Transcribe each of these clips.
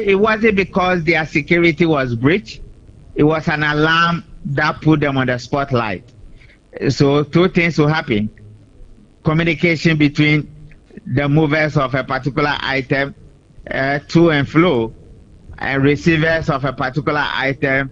It wasn't because their security was breached. It was an alarm that put them on the spotlight. So two things will happen. Communication between the movers of a particular item to and fro, and receivers of a particular item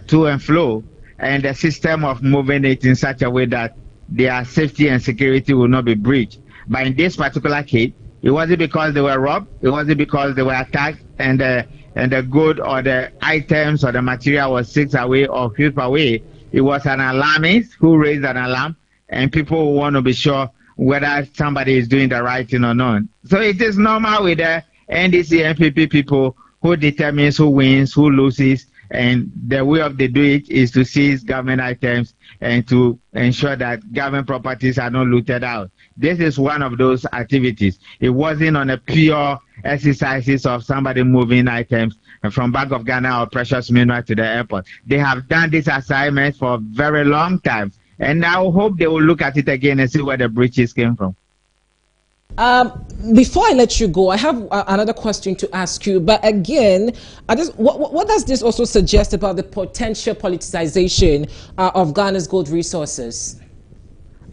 to and fro, and the system of moving it in such a way that their safety and security will not be breached. But in this particular case, it wasn't because they were robbed, it wasn't because they were attacked and the good or the items or the material was taken away or stripped away. It was an alarmist who raised an alarm, and people want to be sure whether somebody is doing the right thing or not. So it is normal with the NDC NPP people who determines who wins, who loses, and the way of they do it is to seize government items and to ensure that government properties are not looted out. This is one of those activities. It wasn't on a pure exercises of somebody moving items from Bank of Ghana or precious mineral to the airport. They have done this assignment for a very long time, and I hope they will look at it again and see where the breaches came from. Before I let you go, I have another question to ask you. But again, what does this also suggest about the potential politicization of Ghana's gold resources?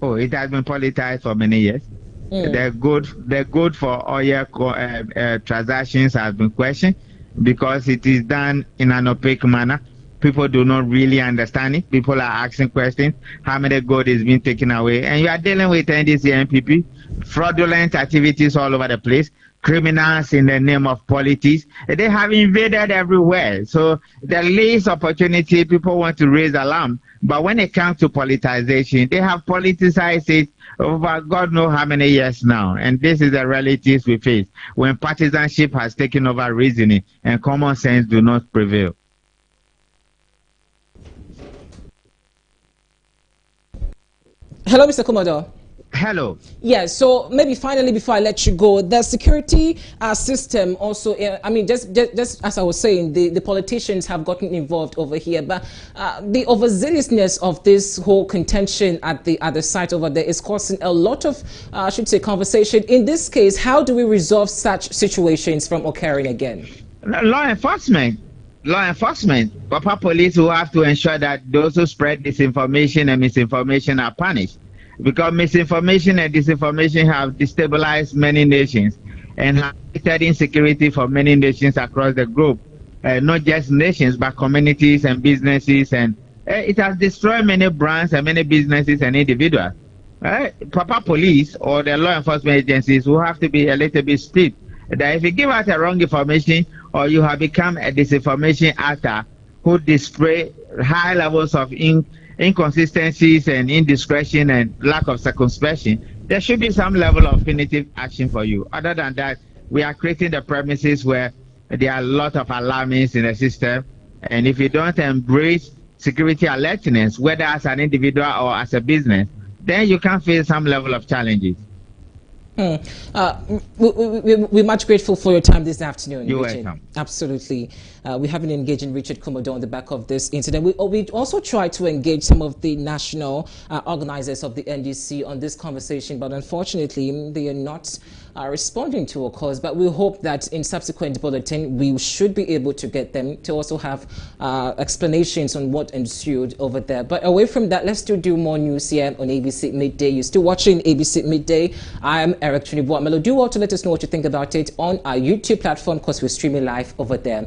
Oh, it has been politicized for many years. The good for oil transactions has been questioned because it is done in an opaque manner. People do not really understand it. People are asking questions. How many gold is being taken away? And you are dealing with NDC NPP, fraudulent activities all over the place, criminals in the name of politics. They have invaded everywhere. So the least opportunity, people want to raise alarm. But when it comes to politicization, they have politicized it over God knows how many years now. And this is the realities we face when partisanship has taken over reasoning and common sense do not prevail. Hello, Mr. Commodore. Hello. Yes, so maybe finally, before I let you go, the security system also, I mean, just as I was saying, the politicians have gotten involved over here, but the overzealousness of this whole contention at the other side over there is causing a lot of, I should say, conversation. In this case, how do we resolve such situations from occurring again? Law enforcement. Papa police will have to ensure that those who spread disinformation and misinformation are punished. Because misinformation and disinformation have destabilized many nations and have created insecurity for many nations across the globe. Not just nations, but communities and businesses. And it has destroyed many brands and many businesses and individuals. Papa police or the law enforcement agencies will have to be a little bit strict. That if you give out a wrong information or you have become a disinformation actor who display high levels of inconsistencies and indiscretion and lack of circumspection, there should be some level of punitive action for you. Other than that, we are creating the premises where there are a lot of alarmists in the system, and if you don't embrace security alertness, whether as an individual or as a business, then you can face some level of challenges. We're much grateful for your time this afternoon. You're Richard. welcome. Absolutely. We have been engaging Richard Commodore on the back of this incident. We also tried to engage some of the national organizers of the NDC on this conversation, but unfortunately they are not responding to our calls. But we hope that in subsequent bulletin we should be able to get them to also have explanations on what ensued over there. But away from that, let's still do more news here on ABC Midday. You're still watching ABC Midday. I am Eric Trinibuamelo. Do well to let us know what you think about it on our YouTube platform, because we're streaming live over there.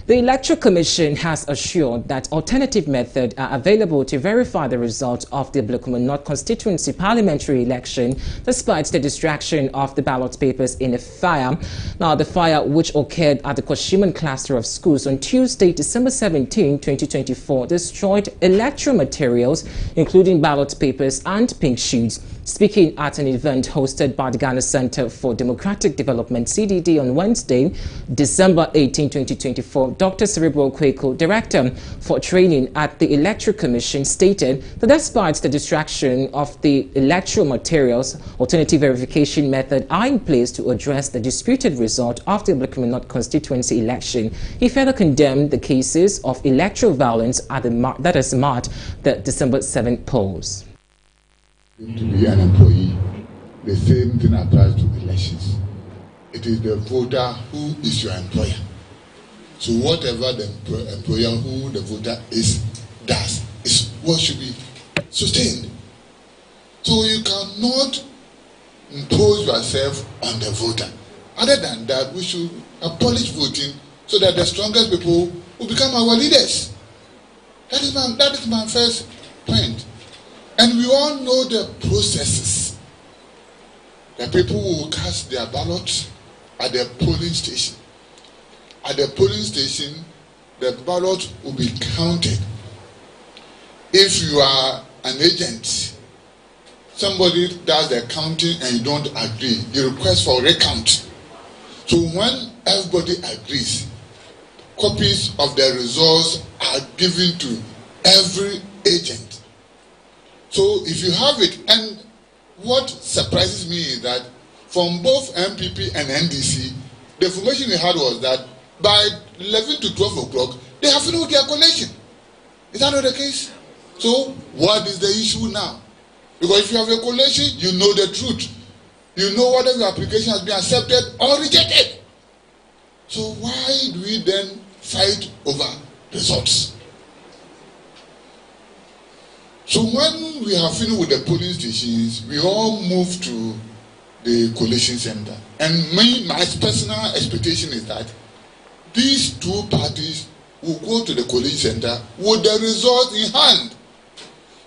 The Electoral Commission has assured that alternative methods are available to verify the results of the Blekuman North constituency parliamentary election, despite the distraction of the ballot papers in a fire. Now, the fire, which occurred at the Koshiman cluster of schools on Tuesday, December 17, 2024, destroyed electoral materials, including ballot papers and pink sheets. Speaking at an event hosted by the Ghana Center for Democratic Development, CDD, on Wednesday, December 18, 2024, Dr. Cerebral Kweko, Director for Training at the Electoral Commission, stated that despite the distraction of the electoral materials, alternative verification methods are in place to address the disputed result of the Blekuman North constituency election. He further condemned the cases of electoral violence at that has marked the December 7 polls. To be an employee, the same thing applies to elections. It is the voter who is your employer. So whatever the employer who the voter does is what should be sustained. So you cannot impose yourself on the voter. Other than that, we should abolish voting so that the strongest people will become our leaders. That is my first point. And we all know the processes. The people will cast their ballots at the polling station. At the polling station, the ballot will be counted. If you are an agent, somebody does the counting and you don't agree, you request for a recount. So when everybody agrees, copies of the results are given to every agent. So if you have it, and what surprises me is that from both MPP and NDC, the information we had was that by 11 to 12 o'clock, they have finished their collation. Is that not the case? So what is the issue now? Because if you have a collation, you know the truth. You know whether your application has been accepted or rejected. So why do we then fight over results? So when we have finished with the polling stations, we all move to the collation center. And my personal expectation is that these two parties will go to the collation center with the results in hand.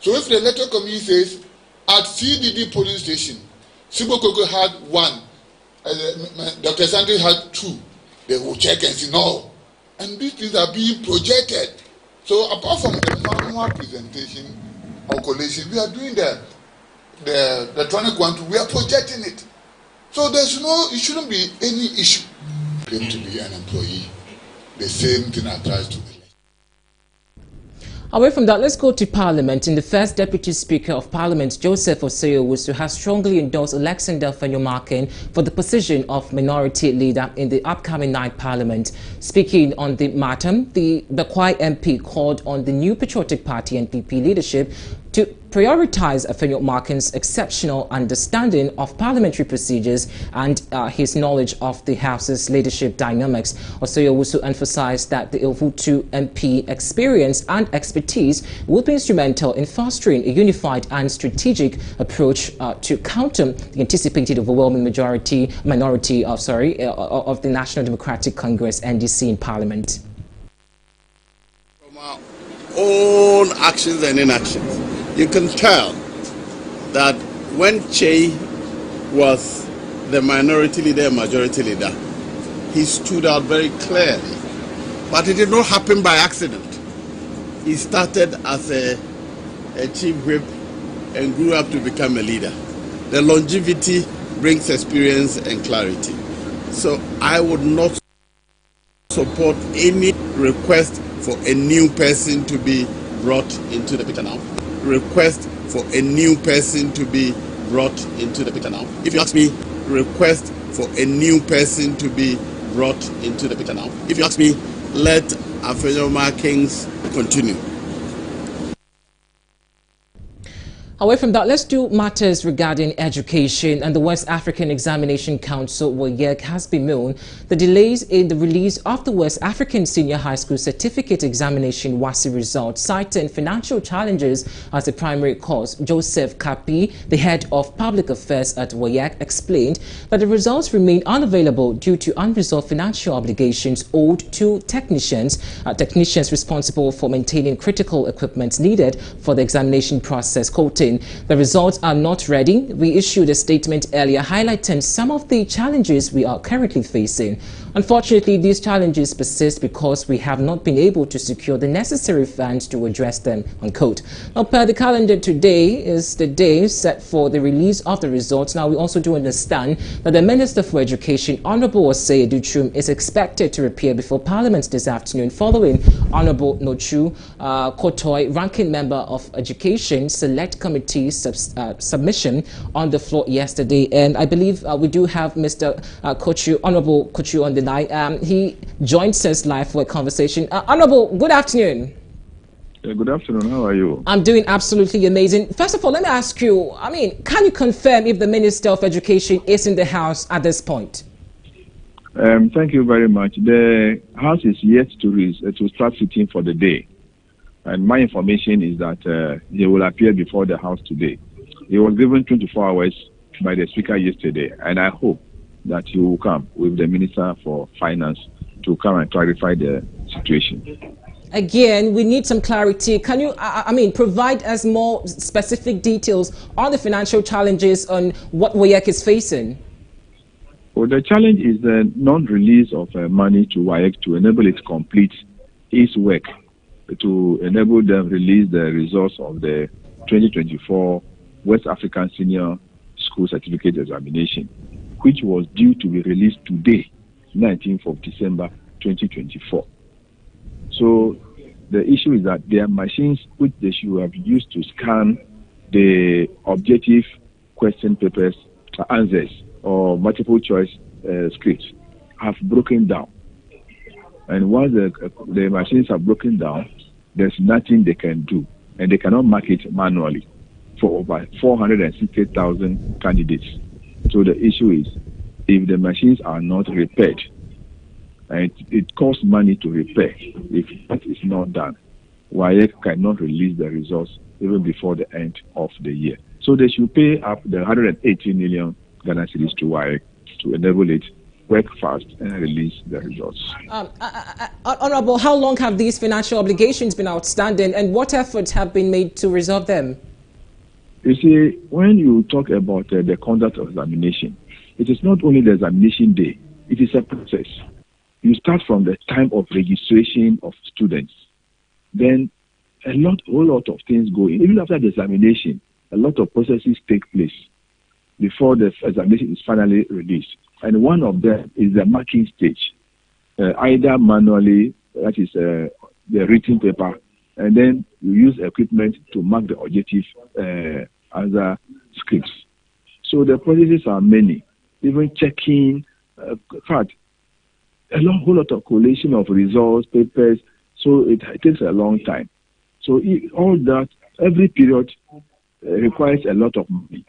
So if the electoral committee says, at CDD polling station, Sibokoko had 1, Dr. Sandri had 2, they will check and see, no. And these things are being projected. So apart from the manual presentation or collation, we are doing the electronic one too. We are projecting it. So it shouldn't be any issue. Claim to be an employee. The same thing applies to election. Away from that, let's go to Parliament. In the first Deputy Speaker of Parliament, Joseph Osei-Owusu, has strongly endorsed Alexander Afenyo-Markin for the position of Minority Leader in the upcoming 9th Parliament. Speaking on the matter, the Kwai MP called on the new Patriotic Party NPP leadership to prioritize Afenyo-Markin's exceptional understanding of parliamentary procedures and his knowledge of the House's leadership dynamics. Osei-Owusu emphasized that the Ilvutu MP experience and expertise will be instrumental in fostering a unified and strategic approach to counter the anticipated overwhelming minority of the National Democratic Congress (NDC) in Parliament. From our own actions and inactions, you can tell that when Che was the minority leader and majority leader, he stood out very clearly. But it did not happen by accident. He started as a chief whip and grew up to become a leader. The longevity brings experience and clarity. So I would not support any request for a new person to be brought into the picture now. Request for a new person to be brought into the picture now. If you ask me, request for a new person to be brought into the picture now. If you ask me, let Afenyo-Markins continue. Away from that, let's do matters regarding education. And the West African Examination Council, WAEC, has bemoaned the delays in the release of the West African Senior High School Certificate Examination WASSCE results, citing financial challenges as the primary cause. Joseph Kapi, the head of public affairs at WAEC, explained that the results remain unavailable due to unresolved financial obligations owed to technicians responsible for maintaining critical equipment needed for the examination process. Quoting, "The results are not ready. We issued a statement earlier highlighting some of the challenges we are currently facing. Unfortunately, these challenges persist because we have not been able to secure the necessary funds to address them," unquote. Now, per the calendar, today is the day set for the release of the results. Now, we also do understand that the Minister for Education, Honorable Osei Educhum, is expected to appear before Parliament this afternoon following Honorable Nochu Kotoi, Ranking Member of Education Select Committee submission on the floor yesterday. And I believe we do have Mr. Kochu, Honorable Kochu, on the line. He joins us live for a conversation. Honorable, good afternoon. Yeah, good afternoon. How are you? I'm doing absolutely amazing. First of all, let me ask you, can you confirm if the Minister of Education is in the house at this point? Thank you very much. The House is yet to start sitting for the day. And my information is that he will appear before the House today. He was given 24 hours by the Speaker yesterday, and I hope that he will come with the Minister for Finance to come and clarify the situation. Again, we need some clarity. Can you, provide us more specific details on the financial challenges on what WAEC is facing? Well, the challenge is the non-release of money to WAEC to enable it to complete its work, to enable them release the results of the 2024 West African Senior School Certificate Examination, which was due to be released today, 19th of December 2024. So the issue is that their machines, which they should have used to scan the objective question papers, answers, or multiple choice scripts, have broken down. And once the machines are broken down, there's nothing they can do, and they cannot mark it manually for over 460,000 candidates. So the issue is, if the machines are not repaired, and it costs money to repair, if that is not done, WAEC cannot release the results even before the end of the year. So they should pay up the 180 million Ghana cedis to WAEC to enable it work fast and release the results. Honorable, how long have these financial obligations been outstanding, and what efforts have been made to resolve them? You see, when you talk about the conduct of examination, it is not only the examination day, it is a process. You start from the time of registration of students. Then a whole lot of things go in. Even after the examination, a lot of processes take place before the examination is finally released. And one of them is the marking stage, either manually, that is the written paper, and then you use equipment to mark the objective answer scripts. So the processes are many. Even checking, in fact, whole lot of collation of results, papers, so it takes a long time. So all that, every period requires a lot of money.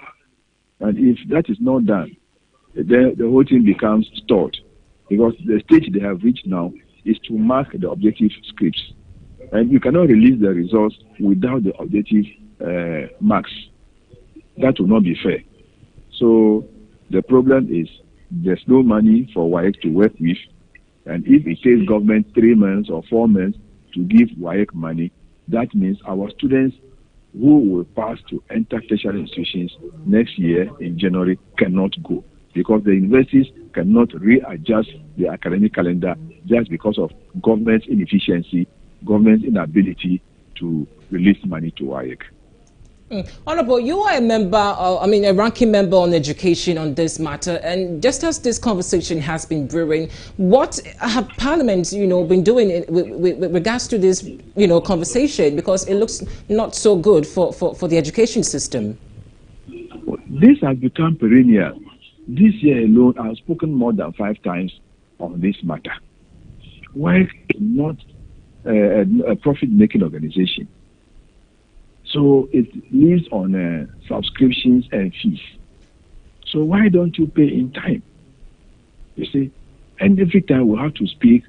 And if that is not done, then the whole thing becomes stalled, because the stage they have reached now is to mark the objective scripts. And you cannot release the results without the objective marks. That will not be fair. So the problem is there's no money for WAEC to work with. And if it takes government 3 months or 4 months to give WAEC money, that means our students who will pass to enter tertiary institutions next year in January cannot go, because the universities cannot readjust the academic calendar just because of government's inefficiency, government's inability to release money to WAEC. Honorable, you are a member, a ranking member on education on this matter, and just as this conversation has been brewing, what have Parliament, been doing with regards to this, conversation, because it looks not so good for the education system? This has become perennial. This year alone, I have spoken more than 5 times on this matter. WAEC is not a profit-making organization. So it lives on subscriptions and fees. So why don't you pay in time? You see, and every time we have to speak,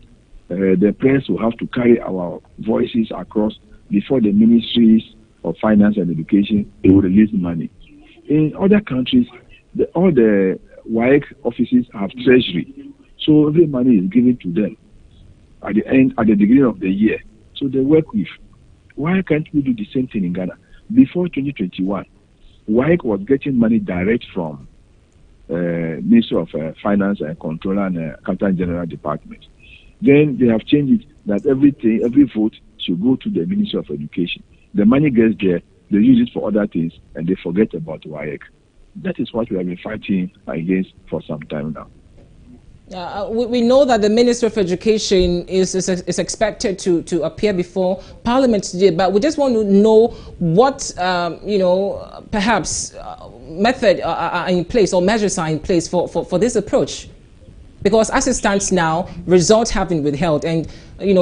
the press will have to carry our voices across before the ministries of finance and education. They will release money. In other countries, all the WAEC offices have treasury, so every money is given to them at the beginning of the year. So they work with. Why can't we do the same thing in Ghana? Before 2021, WAEC was getting money direct from Ministry of Finance and Controller and Accountant General Department. Then they have changed it that every vote should go to the Ministry of Education. The money gets there, they use it for other things, and they forget about WAEC. That is what we have been fighting against for some time now. We know that the Minister of Education is expected to appear before Parliament today, but we just want to know what, perhaps method are in place or measures are in place for this approach. Because as it stands now, results have been withheld, and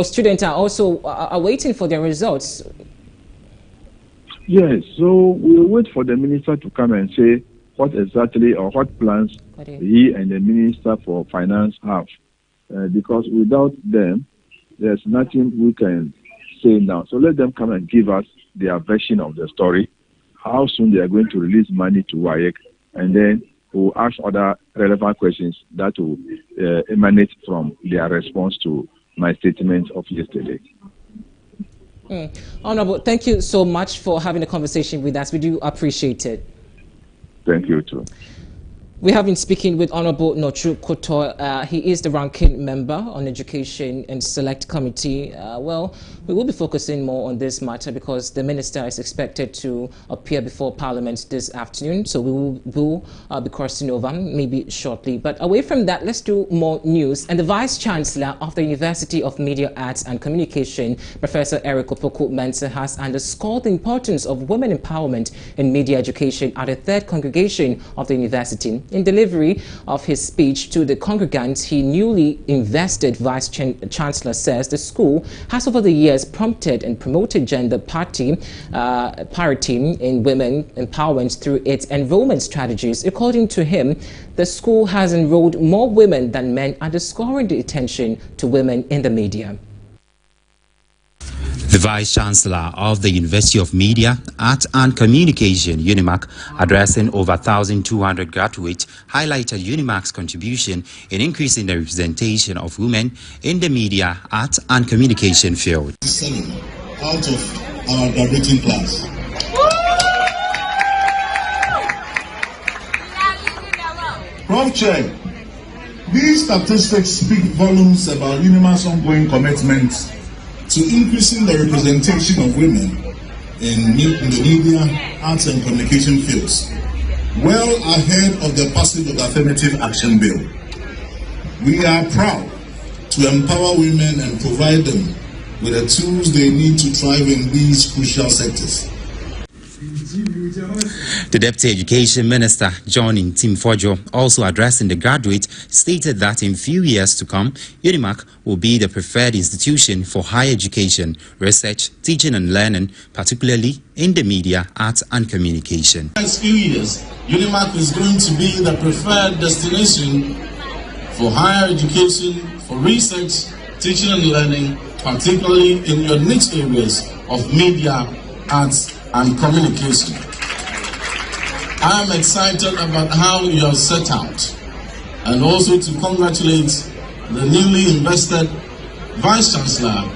students are also waiting for their results. Yes, so we'll wait for the minister to come and say what exactly or what plans he and the Minister for Finance have because without them, there's nothing we can say now. So let them come and give us their version of the story, how soon they are going to release money to WAEC, and then we'll ask other relevant questions that will emanate from their response to my statement of yesterday. Honorable, thank you so much for having a conversation with us. We do appreciate it. Thank you too. We have been speaking with Honorable Notru Kotor. He is the ranking member on Education and Select Committee. Well, we will be focusing more on this matter because the minister is expected to appear before Parliament this afternoon. So we will be crossing over maybe shortly. But away from that, let's do more news. And the Vice Chancellor of the University of Media Arts and Communication, Professor Eric Opoku-Mensah, has underscored the importance of women empowerment in media education at the third congregation of the university. In delivery of his speech to the congregants, he newly invested Vice Chancellor says the school has over the years prompted and promoted gender parity in women empowerment through its enrollment strategies. According to him, the school has enrolled more women than men, underscoring the attention to women in the media. The Vice Chancellor of the University of Media, Art and Communication, UNIMAC, addressing over 1,200 graduates, highlighted UNIMAC's contribution in increasing the representation of women in the media, art and communication field. 7 out of our graduating class. Prof. Chair, these statistics speak volumes about UNIMAC's ongoing commitment to increasing the representation of women in the media, arts and communication fields, well ahead of the passage of the Affirmative Action Bill. We are proud to empower women and provide them with the tools they need to thrive in these crucial sectors. The Deputy Education Minister, John Ntim-Fordjour, also addressing the graduates, stated that in few years to come, UNIMAC will be the preferred institution for higher education, research, teaching and learning, particularly in the media, arts and communication. In the next few years, UNIMAC is going to be the preferred destination for higher education, for research, teaching and learning, particularly in your niche areas of media, arts and communication. I am excited about how you have set out, and also to congratulate the newly invested Vice Chancellor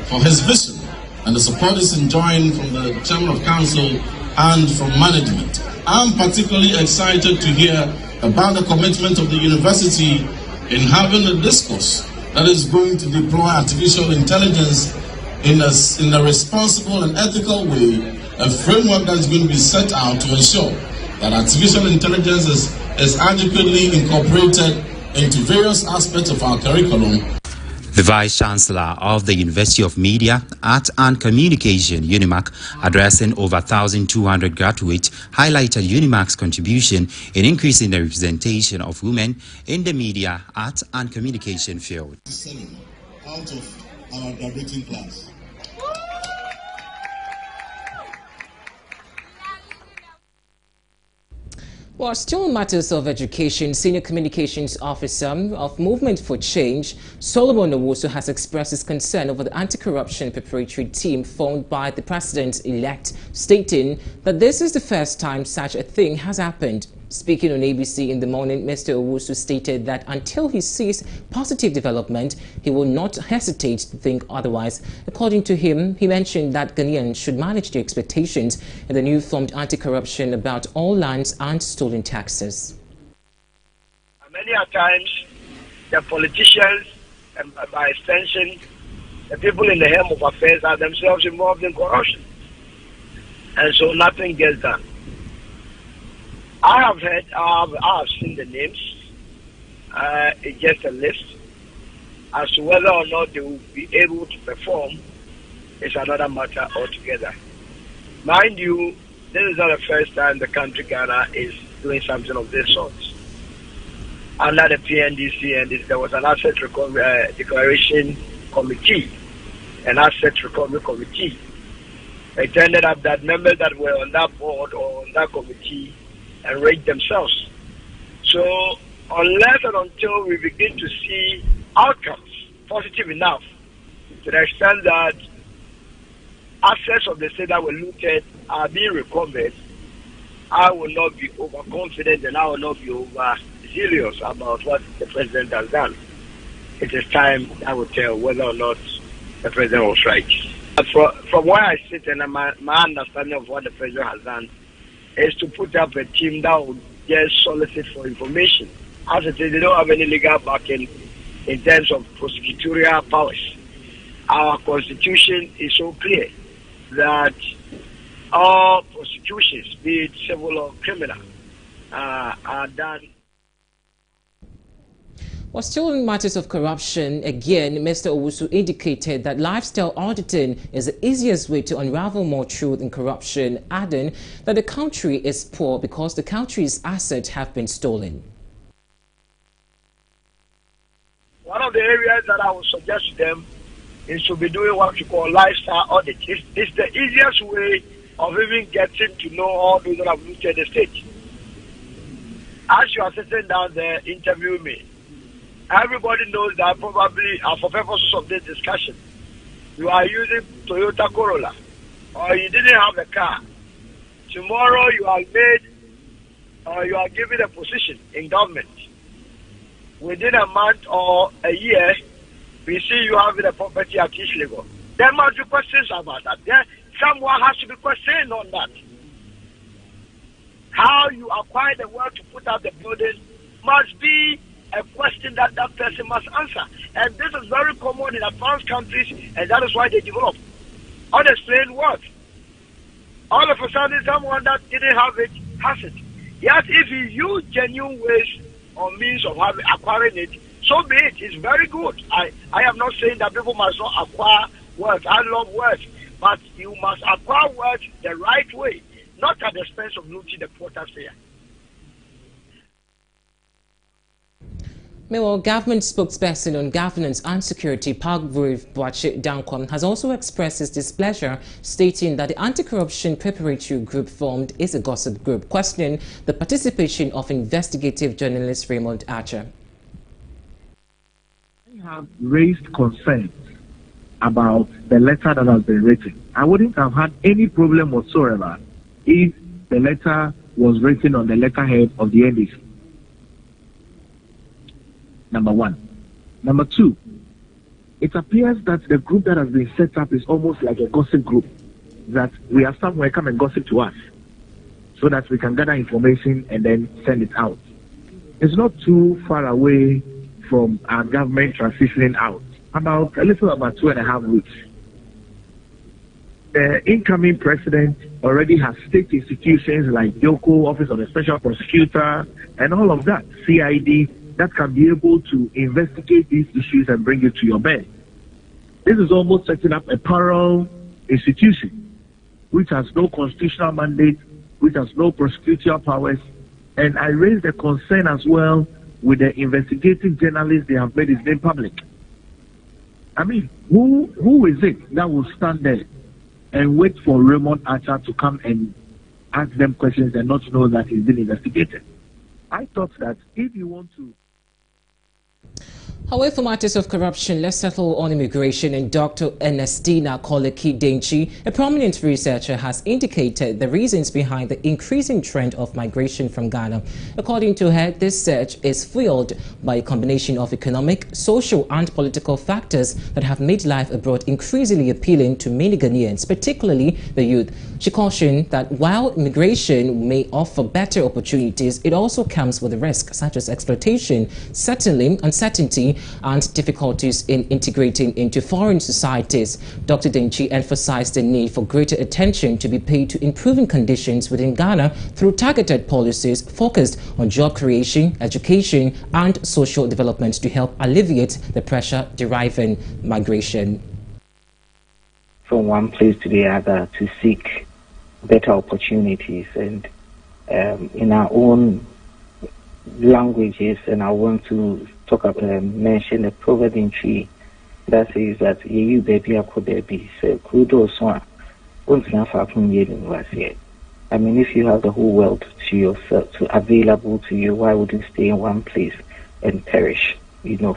for his vision and the support he's enjoying from the Chairman of Council and from management. I am particularly excited to hear about the commitment of the university in having a discourse that is going to deploy artificial intelligence in a responsible and ethical way, a framework that is going to be set out to ensure that artificial intelligence is adequately incorporated into various aspects of our curriculum. The Vice Chancellor of the University of Media, Art and Communication, UNIMAC, addressing over 1,200 graduates, highlighted UNIMAC's contribution in increasing the representation of women in the media, art and communication field. 7 out of our graduating class. Well, still in matters of education, Senior Communications Officer of Movement for Change, Solomon Owusu, has expressed his concern over the anti-corruption preparatory team formed by the president-elect, stating that this is the first time such a thing has happened. Speaking on ABC in the morning, Mr. Owusu stated that until he sees positive development, he will not hesitate to think otherwise. According to him, he mentioned that Ghanaians should manage their expectations in the new formed anti-corruption about all lands and stolen taxes. Many a times, the politicians, and by extension, the people in the helm of affairs are themselves involved in corruption. And so nothing gets done. I have seen the names. It's just a list. As to whether or not they will be able to perform is another matter altogether. Mind you, this is not the first time the country Ghana is doing something of this sort. Under the PNDC, and there was an asset recovery declaration committee, an asset recovery committee. It ended up that members that were on that board or on that committee enraged themselves. So unless and until we begin to see outcomes positive enough to the extent that assets of the state that were looted are being recovered, I will not be overconfident and I will not be over-zealous about what the president has done. It is time I will tell whether or not the president was right. From where I sit and my understanding of what the president has done is to put up a team that will just solicit for information. As it is, they don't have any legal backing in terms of prosecutorial powers. Our constitution is so clear that all prosecutions, be it civil or criminal, are done. Well, still in matters of corruption, again, Mr. Owusu indicated that lifestyle auditing is the easiest way to unravel more truth in corruption, adding that the country is poor because the country's assets have been stolen. One of the areas that I would suggest to them is to be doing what you call lifestyle audit. It's the easiest way of even getting to know all those that have looted the state. As you are sitting down there interviewing me, everybody knows that probably, for purposes of this discussion, you are using Toyota Corolla, or you didn't have a car. Tomorrow you are made, or you are given a position in government. Within a month or a year, we see you having a property at East Lagos. There must be questions about that. Someone has to be questioned on that. How you acquire the work to put up the building must be a question that that person must answer. And this is very common in advanced countries, and that is why they develop unexplained work. All of a sudden, someone that didn't have it has it. Yet, if you use genuine ways or means of acquiring it, so be it. It's very good. I am not saying that people must not acquire work. I love work. But you must acquire work the right way, not at the expense of looting the porter's fare. Meanwhile, government spokesperson on governance and security, Pagvuri Boache Dankwam, has also expressed his displeasure, stating that the anti-corruption preparatory group formed is a gossip group, questioning the participation of investigative journalist Raymond Archer. I have raised concerns about the letter that has been written. I wouldn't have had any problem whatsoever if the letter was written on the letterhead of the NDC. Number one. Number two, it appears that the group that has been set up is almost like a gossip group, that we are somewhere, come and gossip to us so that we can gather information and then send it out. It's not too far away from our government transitioning out, about a little about 2.5 weeks. The incoming president already has state institutions like YOCO, Office of the Special Prosecutor, and all of that, CID, that can be able to investigate these issues and bring it to your bed. This is almost setting up a parallel institution which has no constitutional mandate, which has no prosecutorial powers. And I raised a concern as well with the investigative journalists they have made his name public. I mean, who is it that will stand there and wait for Raymond Archer to come and ask them questions and not know that he's been investigated? I thought that if you want to... However, for matters of corruption, let's settle on immigration. And Dr. Ernestina Koleki-Denchi, a prominent researcher, has indicated the reasons behind the increasing trend of migration from Ghana. According to her, this surge is fueled by a combination of economic, social and political factors that have made life abroad increasingly appealing to many Ghanaians, particularly the youth. She cautioned that while immigration may offer better opportunities, it also comes with a risk such as exploitation, certainly uncertainty, and difficulties in integrating into foreign societies. Dr. Denchi emphasized the need for greater attention to be paid to improving conditions within Ghana through targeted policies focused on job creation, education, and social development to help alleviate the pressure deriving migration. From one place to the other to seek better opportunities, and in our own languages, and I want to talk about, mention the proverb in tree that says that you baby ako baby so kudos one. I mean, if you have the whole world to yourself, available to you, why would you stay in one place and perish,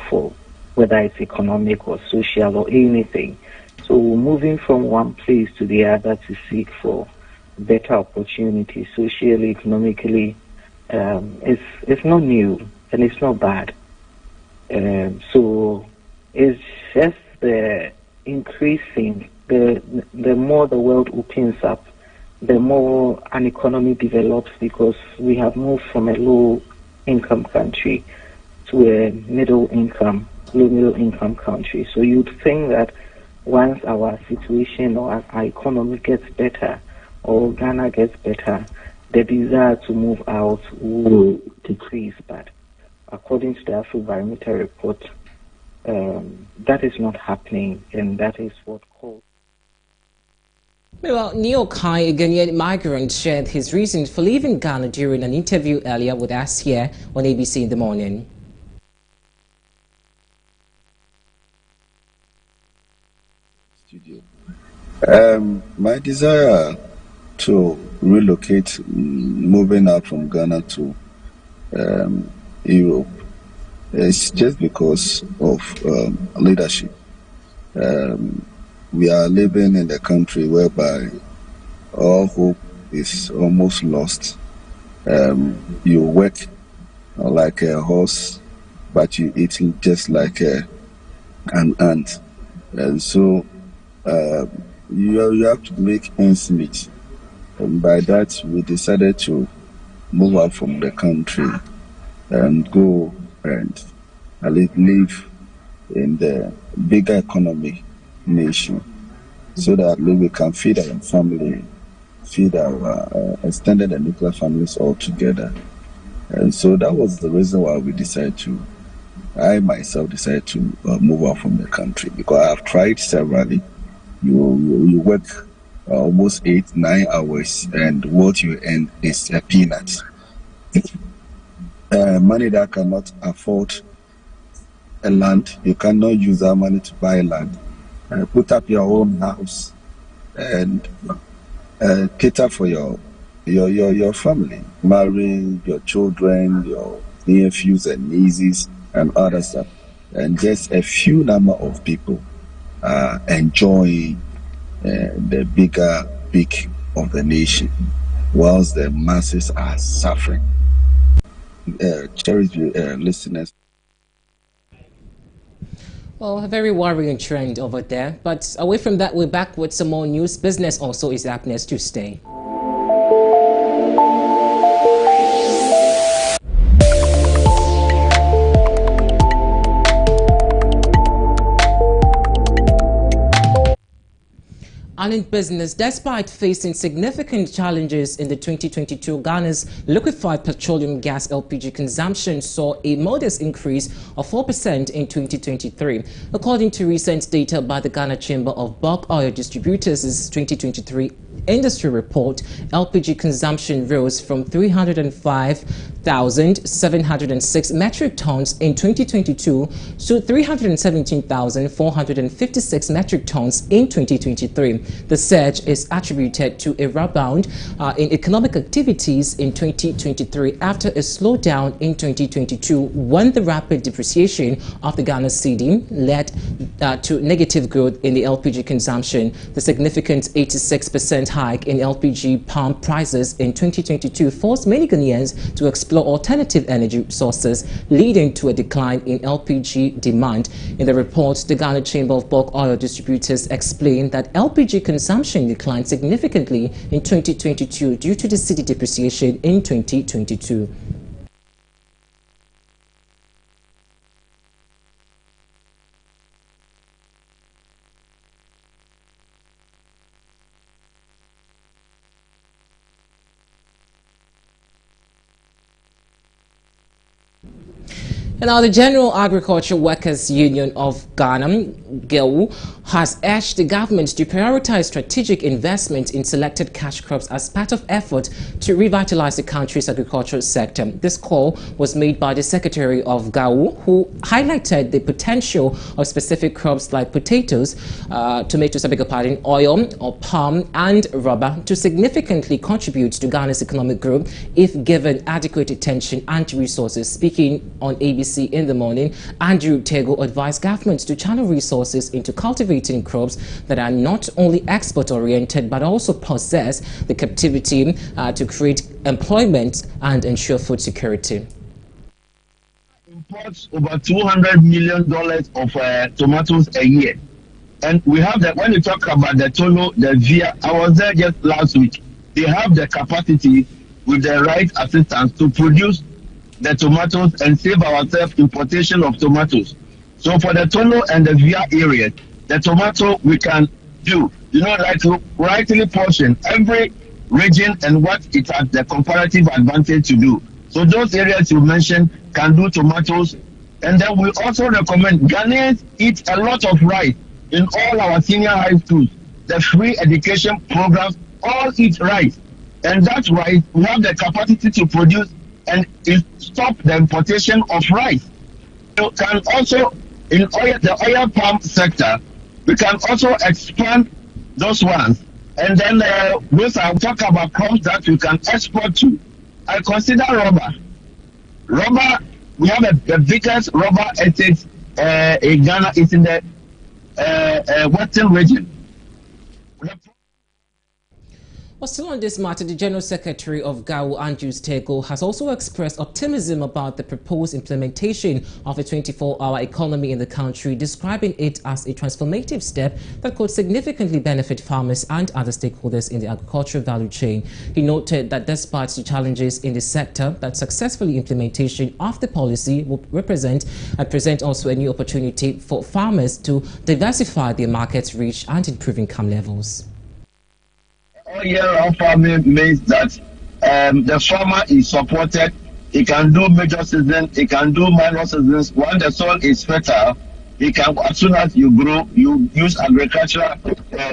for whether it's economic or social or anything. So moving from one place to the other to seek for better opportunities socially, economically, it's not new and it's not bad. So it's just the increasing, the more the world opens up, the more an economy develops, because we have moved from a low-income country to a low-middle-income country. So you'd think that once our situation or our economy gets better, or Ghana gets better, the desire to move out will decrease. But according to the Afrobarometer report, that is not happening, and that is what caused. Well, Neo Kai, a Ghanaian migrant, shared his reasons for leaving Ghana during an interview earlier with us here on ABC in the Morning. My desire to relocate, moving out from Ghana to Europe, is just because of leadership. We are living in a country whereby all hope is almost lost. You work like a horse, but you eat just like an ant. And so you have to make ends meet. And by that, we decided to move out from the country and go and live in the bigger economy nation, so that we can feed our family, feed our extended and nuclear families all together. And so that was the reason why I myself decided to move out from the country, because I have tried severally. You work almost 8-9 hours, and what you earn is a peanut. Money that cannot afford a land, you cannot use that money to buy land. Put up your own house and cater for your family, marry your children, your nephews and nieces and other stuff, and just a few number of people enjoy the bigger peak of the nation, whilst the masses are suffering. Cherished listeners. Well, a very worrying trend over there. But away from that, we're back with some more news. Business also is up next Tuesday. And in business, despite facing significant challenges in the 2022, Ghana's liquefied petroleum gas LPG consumption saw a modest increase of 4% in 2023. According to recent data by the Ghana Chamber of Bulk Oil Distributors' 2023 industry report, LPG consumption rose from 305,706 metric tons in 2022 to 317,456 metric tons in 2023. The surge is attributed to a rebound in economic activities in 2023 after a slowdown in 2022 when the rapid depreciation of the Ghana cedi led to negative growth in the LPG consumption. The significant 86% hike in LPG pump prices in 2022 forced many Ghanaians to explore alternative energy sources, leading to a decline in LPG demand. In the report, the Ghana Chamber of Bulk Oil Distributors explained that LPG consumption declined significantly in 2022 due to the cedi depreciation in 2022. And now the General Agriculture Workers Union of Ghana Gewu has urged the government to prioritize strategic investment in selected cash crops as part of effort to revitalize the country's agricultural sector. This call was made by the Secretary of Gewu, who highlighted the potential of specific crops like potatoes, tomatoes, oil or palm and rubber to significantly contribute to Ghana's economic growth if given adequate attention and resources. Speaking on ABC in the morning, Andrew Tego advised governments to channel resources into cultivating crops that are not only export-oriented but also possess the capacity to create employment and ensure food security. Imports over $200 million of tomatoes a year. And we have that when you talk about the Tono, the Via, I was there just last week. They have the capacity with the right assistance to produce the tomatoes and save ourselves importation of tomatoes. So for the Tono and the Via area, the tomato we can do, like to rightly portion every region and what it has the comparative advantage to do. So those areas you mentioned can do tomatoes. And then we also recommend Ghanaians eat a lot of rice in all our senior high schools. The free education programs all eat rice. And that's why we have the capacity to produce and stop the importation of rice. You can also, in the oil palm sector, we can also expand those ones. And then those I'll talk about crops that we can export to. I consider rubber. Rubber, we have the biggest rubber estate in Ghana. It's in the western region. Well, still on this matter, the General Secretary of Gewu, Andrew Tego, has also expressed optimism about the proposed implementation of a 24-hour economy in the country, describing it as a transformative step that could significantly benefit farmers and other stakeholders in the agricultural value chain. He noted that despite the challenges in the sector, that successful implementation of the policy will present also a new opportunity for farmers to diversify their market reach and improve income levels. All year round farming means that the farmer is supported. He can do major seasons, he can do minor seasons. When the soil is fertile, he can, as soon as you grow, you use agricultural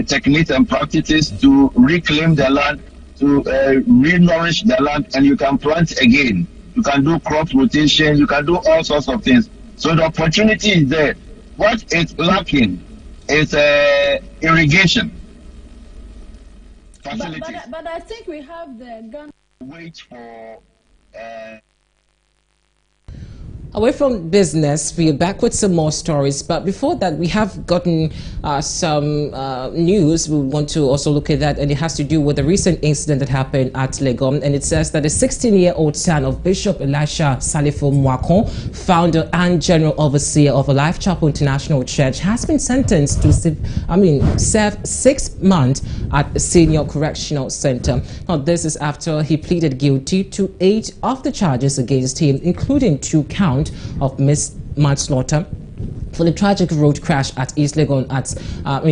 techniques and practices to reclaim the land, to re-nourish the land, and you can plant again. You can do crop rotation, you can do all sorts of things. So the opportunity is there. What is lacking is irrigation. But I think we have the gun. Wait for. Away from business, we are back with some more stories. But before that, we have gotten some news. We want to also look at that, and it has to do with the recent incident that happened at Legon. And it says that a 16-year-old son of Bishop Elisha Salifo Mwakon, founder and general overseer of a Life Chapel International Church, has been sentenced to serve 6 months at a senior correctional center. Now, this is after he pleaded guilty to 8 of the charges against him, including 2 counts of manslaughter for the tragic road crash at East Legon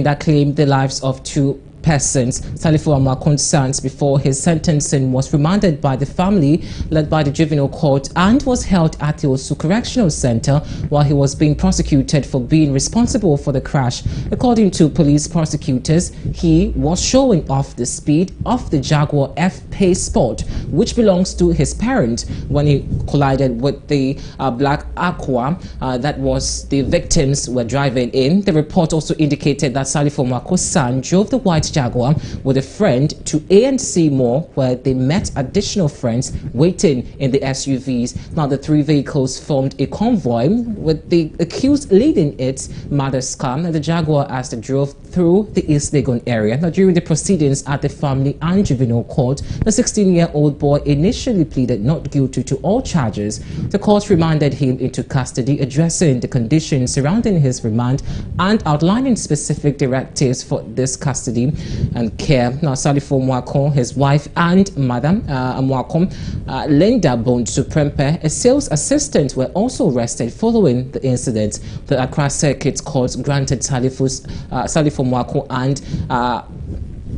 that claimed the lives of 2 persons. Salifo Mwakon's sons, before his sentencing, was remanded by the family led by the juvenile court and was held at the Osu Correctional Center while he was being prosecuted for being responsible for the crash. According to police prosecutors, he was showing off the speed of the Jaguar F-Pace Sport, which belongs to his parent, when he collided with the black Aqua that was the victims were driving in. The report also indicated that Salifo Mwakon's son drove the white Jaguar with a friend to ANC Mall, where they met additional friends waiting in the SUVs. Now, the 3 vehicles formed a convoy with the accused leading its mother's car, and the Jaguar as they drove through the East Legon area. Now, during the proceedings at the family and juvenile court, the 16-year-old boy initially pleaded not guilty to all charges. The court remanded him into custody, addressing the conditions surrounding his remand and outlining specific directives for this custody and care. Now, Salifo Mwakon, his wife and mother, Mwakon, Linda Bonsu Prempe, a sales assistant, were also arrested following the incident. The Accra Circuit Court granted Salifo Mwakon and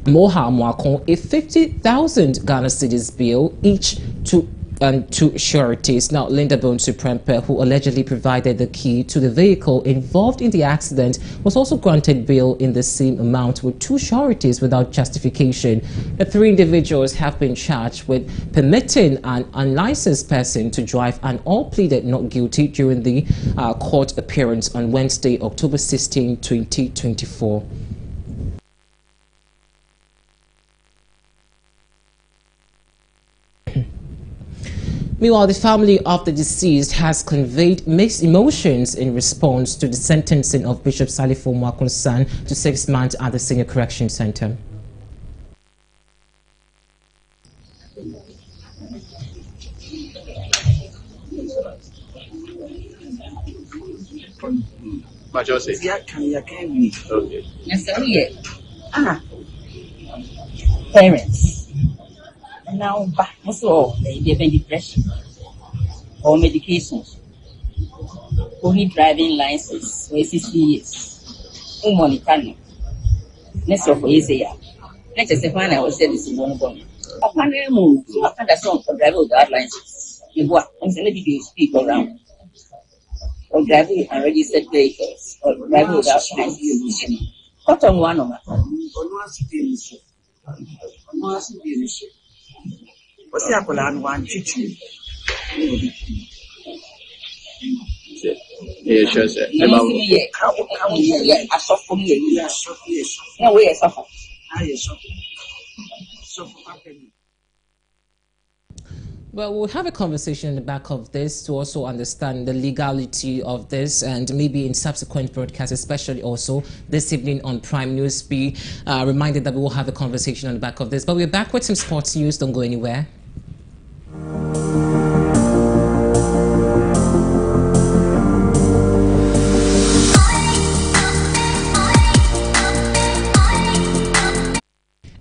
Moha Mwakon a 50,000 Ghana cedis bill each to and two sureties. Now, Linda Bonsu-Prempeh, who allegedly provided the key to the vehicle involved in the accident, was also granted bail in the same amount with two sureties without justification. The three individuals have been charged with permitting an unlicensed person to drive and all pleaded not guilty during the court appearance on Wednesday, October 16, 2024. Meanwhile, the family of the deceased has conveyed mixed emotions in response to the sentencing of Bishop Salifo Mwakun's son to 6 months at the Senior Correction Center. Parents. Now, back also, they have depression or medications. Only driving license for 60 years. Money can. Next of easy. Let's say when I was saying this is one one. I can't move. I can't song for driving without license. You what? I'm saying you speak around. Or driving unregistered vehicles or driving without license. Cut on one of them. What's the apple and one chichu? Yeah, sure, sir. I suffer me. No way, I suffer. Well, we'll have a conversation in the back of this to also understand the legality of this, and maybe in subsequent broadcasts, especially also this evening on Prime News. Be reminded that we will have a conversation on the back of this. But we're back with some sports news. Don't go anywhere.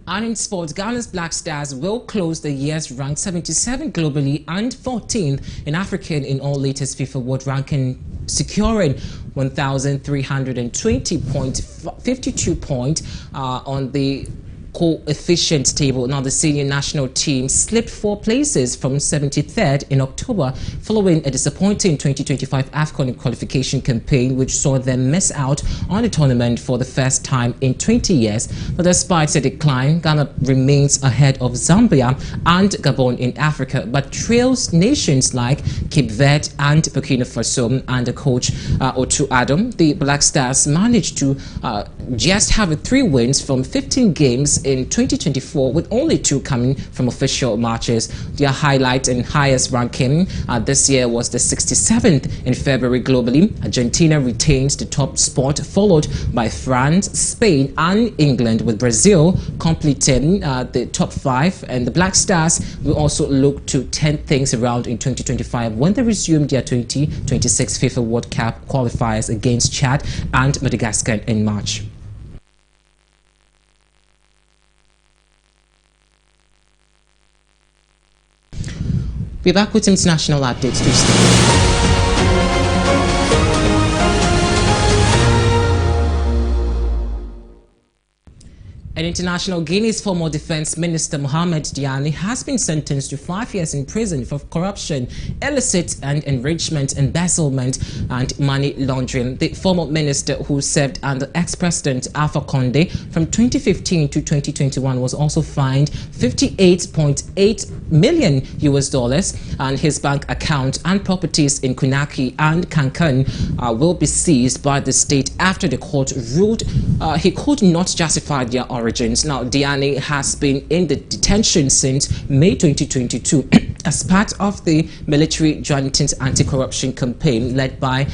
And in sports, Ghana's Black Stars will close the year's ranked 77 globally and 14th in African in all latest FIFA World Ranking, securing 1,320.52 points on the coefficient table. Now, the senior national team slipped 4 places from 73rd in October following a disappointing 2025 AFCON qualification campaign, which saw them miss out on the tournament for the first time in 20 years. But despite the decline, Ghana remains ahead of Zambia and Gabon in Africa, but trails nations like Cape Verde and Burkina Faso. Under coach Otu Adam, the Black Stars managed to just have 3 wins from 15 games in 2024, with only 2 coming from official matches. Their highlight and highest ranking this year was the 67th in February globally. Argentina retains the top spot, followed by France, Spain and England, with Brazil completing the top 5. And the Black Stars will also look to turn things around in 2025 when they resume their 2026 FIFA World Cup qualifiers against Chad and Madagascar in March. We're back with international updates Tuesday. An international Guinea's former defense minister Mohamed Diani has been sentenced to 5 years in prison for corruption, illicit and enrichment, embezzlement and money laundering. The former minister, who served under ex-president Alpha Condé from 2015 to 2021, was also fined $58.8 million, and his bank account and properties in Conakry and Cancun will be seized by the state after the court ruled he could not justify their origins. Now, Diani has been in the detention since May 2022 as part of the military junta's anti-corruption campaign led by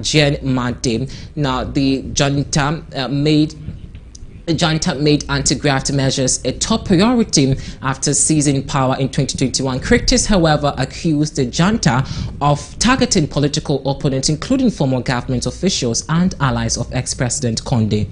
Jean Made. Now, the junta made anti-graft measures a top priority after seizing power in 2021. Critics, however, accused the junta of targeting political opponents, including former government officials and allies of ex-president Condé.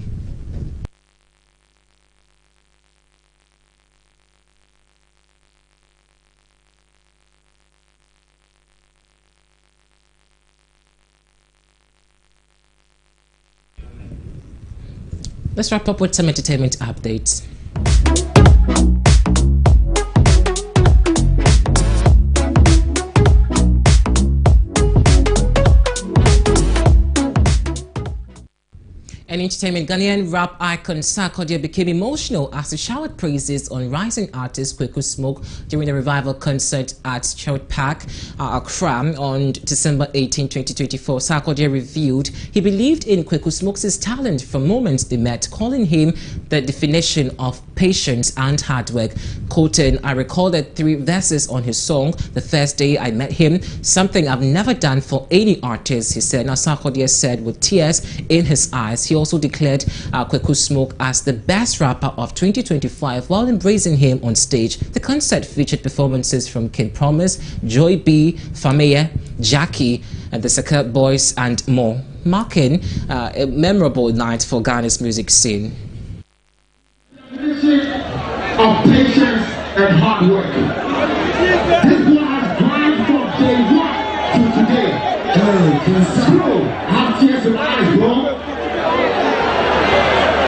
Let's wrap up with some entertainment updates. entertainment, Ghanaian rap icon Sarkodie became emotional as he showered praises on rising artist Kweku Smoke during the revival concert at Sherwood Park, Accra on December 18, 2024. Sarkodie revealed he believed in Kweku Smoke's talent from moments they met, calling him the definition of patience and hard work. Quoting, "I recorded 3 verses on his song the first day I met him, something I've never done for any artist," he said. Now, Sarkodie said with tears in his eyes. He also declared Kweku Smoke as the best rapper of 2025 while embracing him on stage. The concert featured performances from King Promise, Joy B, Fameye, Jackie, and the Saka Boys, and more, marking a memorable night for Ghana's music scene. Of patience and hard work. This one has grind from day one to today. Bro,